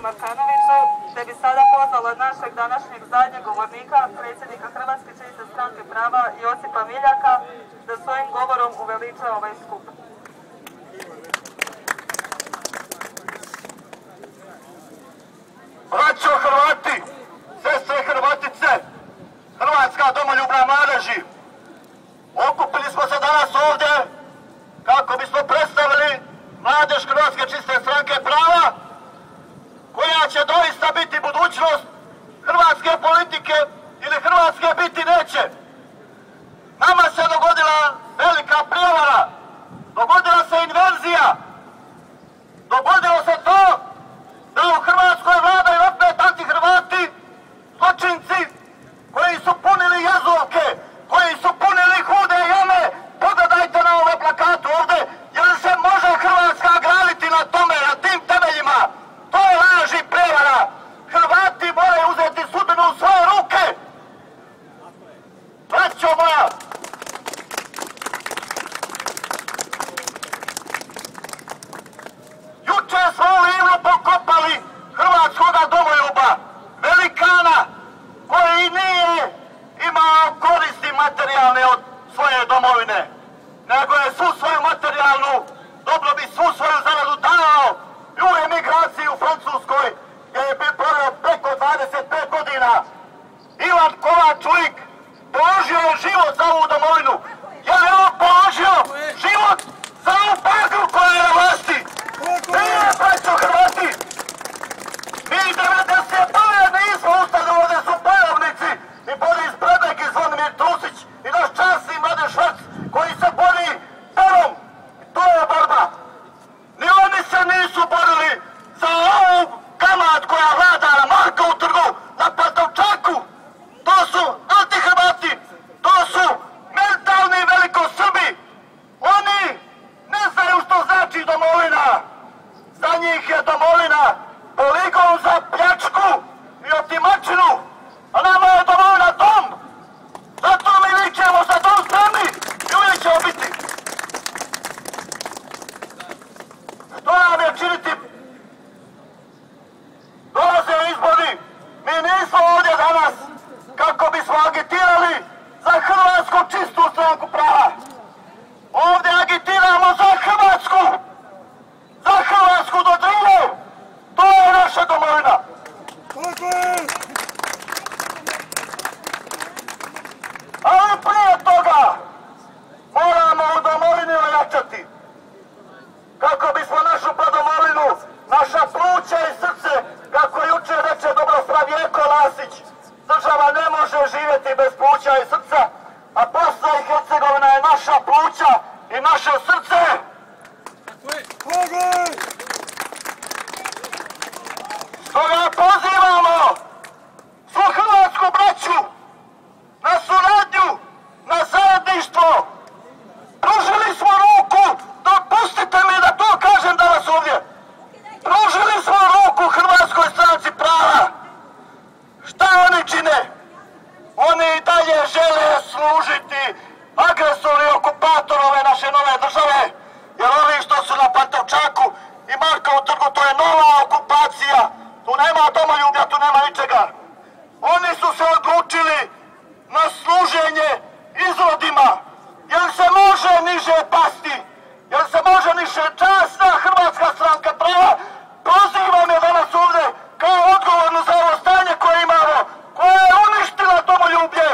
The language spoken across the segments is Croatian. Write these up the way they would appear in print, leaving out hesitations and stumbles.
Markanoviću, te bi sada pozvala našeg današnjeg zadnjeg govornika, predsjednika Hrvatske čiste stranke prava Josipa Miljaka, da svojim govorom uveliča ovaj skup. Braćo Hrvati, sestre Hrvatice, Hrvatska domoljubna mladeži, okupili smo se danas ovdje kako bismo predstavili mladež Hrvatske čiste stranke prava, koja će doista biti budućnost hrvatske politike ili Hrvatske biti neće. Nama se dogodila velika prijevara, dogodila se inverzija, dogodilo se to da u Hrvatskoj vladaju opet antihrvati, zločinci koji su punili jezovke, koji su punili hude jame. Pogledajte na ove plakatu ovdje, jer se može Hrvatska graditi na tome, na tim temeljima. To je laž i prevara. Hrvati moraju uzeti sudbinu u svoje ruke. Braćo moja, juče smo u Livnu pokopali hrvatskoga domoljuba, velikana koji nije imao koristi materijalne od svoje domovine, nego je svu svoju materijalnu dobrobit, svu svoju zaradu dao i u emigraciji u Francuskoj, gdje je proveo preko 25 godina. Ivan Kovačulik položio je život za ovu domovinu. Je li on položio život za ovu bagru koja je na vlasti? Nije, braćo Hrvati! Mi 91. nismo ustali, ovdje su bojovnici i Boris Bredek i Zvonimir Trusić i naš časni Mladen Švac koji se bori perom. To je borba. Ni oni se nisu borili za ovu kamad koja vlada na Markovu trgu, na Pantovčaku. To su antihrvati, to su mentalni velikosrbi. Oni ne znaju što znači domovina. Za njih je domovina poligon za pljačku i otimačinu, a nama je domovina dom. Zato mi vičemo za dom spremni i uvijek ćemo biti. Što nam je činiti? Dolaze izbori. Mi nismo ovdje danas kako bismo agitirali za Hrvatsku čistu stranku prava. Ovdje agitiramo za Hrvatsku. Za Hrvatsku do Drine. To je naša domovina. Ali prije toga moramo u domovini ojačati. Kako bismo našu domovinu, naša pluća i srce, kako juče reče Dobroslav Jeko Lasić, država ne može živjeti bez pluća i srca, a Bosna i Hercegovina je naša pluća i naše srce. Stoga pozivamo svu hrvatsku braću na suradnju, na zajedništvo. Pružili smo ruku, dopustite mi da to kažem danas ovdje. Pružili smo ruku Hrvatskoj stranci prava. Šta oni čine? Oni i dalje žele služiti agresoru i okupatoru ove naše nove države. Jer ovi što su na Pantovčaku i Markovu trgu, to je nova okupacija. Tu nema domoljublja, tu nema ničega. Oni su se odlučili na služenje izrodima. Jer se može niže pasti? Jer se može niže časna Hrvatska stranka prava? Pozivam je danas ovdje kao odgovornu za ovo stanje koje imamo, koja je uništila domoljublje,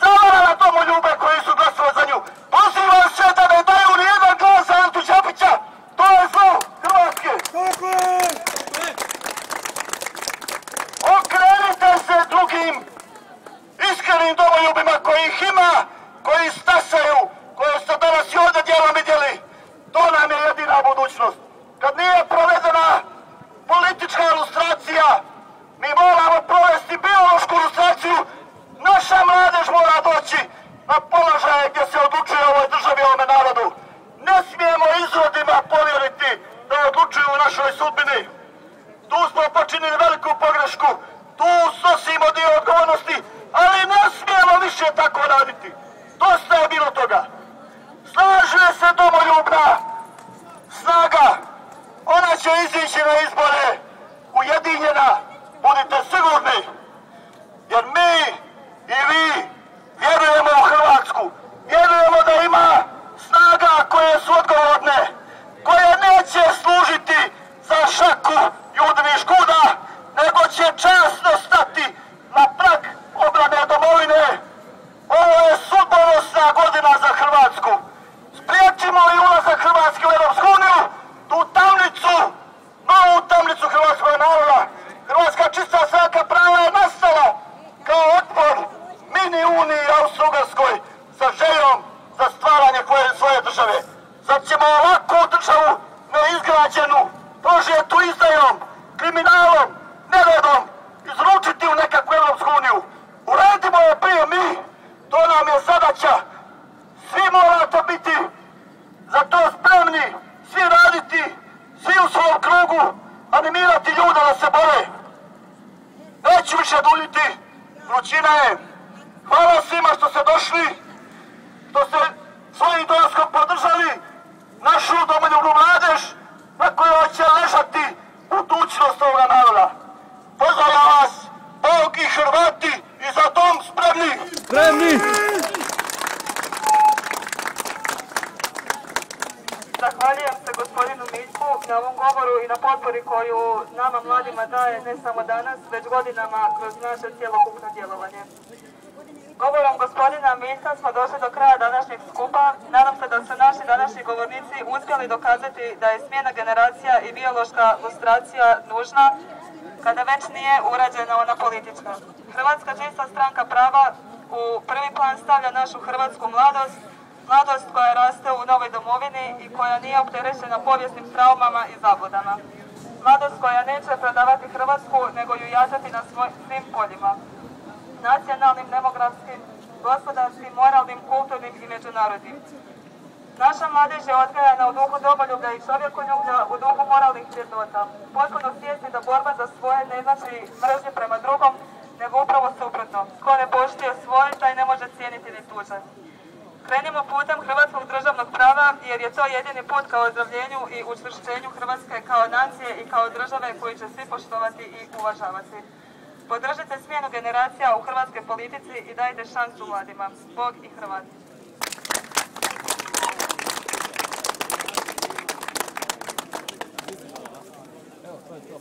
zavarala domoljube koji su glasovali za nju. Pozivam se da ne daju nijedan glas za Antu Đapića. To je zlo Hrvatske. Okrenite se drugim iskrenim domoljubima kojih ima, koji stasaju, koje ste danas i ovdje dijelom vidjeli. To nam je jedina budućnost. Kad nije provedena politička ilustracija, mi moramo provesti biološku ilustraciju. Naša mladež mora doći na položaje gdje se odlučuje o ovoj državi, ovome narodu. Ne smijemo izrodima povjeriti da odlučuju o našoj sudbini. Tu smo počinili veliku pogrešku, tu snosimo dio odgovornosti, ali ne smijemo više tako raditi. Dosta je bilo toga. Slaže se domoljubna snaga, ona će izići na izbore ujedinjena prožetu izdajom, kriminalom, neredom, izručiti u nekakvu Evropsku uniju. Uradimo je prije mi, to nam je zadaća. Svi morate biti za to spremni, svi raditi, svi u svom krugu, animirati ljude da se bore. Neću više duljiti, vrućina je. Hvala svima što ste došli, što ste svojim dolaskom podržali našu domoljubnu mladež na kojoj će ležati budućnost ovoga naroda. Pozdravljam vas, Bog i Hrvati, i za dom spremni! Spremni! Zahvaljujem se gospodinu Miljku na ovom govoru i na potpori koju nama mladima daje ne samo danas, već godinama kroz naše cjelokupno djelovanje. Govorom gospodina Miljka smo došli do kraja današnjeg skupa. Nadam se da su naši današnji govornici uspjeli dokazati da je smjena generacija i biološka lustracija nužna, kada već nije urađena ona politička. Hrvatska čista stranka prava u prvi plan stavlja našu hrvatsku mladost, mladost koja raste u novoj domovini i koja nije opterećena povijesnim traumama i zabludama. Mladost koja neće prodavati Hrvatsku, nego ju jačati na svim poljima. Nacionalnim, demografskim, gospodarskim, moralnim, kulturnim i međunarodnim. Naša mladež je odgajana u duhu domoljublja i čovjekoljublja, u duhu moralnih vrednota. Potpuno svjesni da borba za svoje ne znači mržnje prema drugom, nego upravo suprotno. Ko ne poštuje svoje, taj ne može cijeniti ni tuđe. Krenimo putem hrvatskog državnog prava, jer je to jedini put ka ozdravljenju i učvršćenju Hrvatske kao nacije i kao države koju će svi poštovati i uvažavati. Podržite smjenu generacija u hrvatskoj politici i dajte šansu mladima. Bog i Hrvati. Evo, to je to.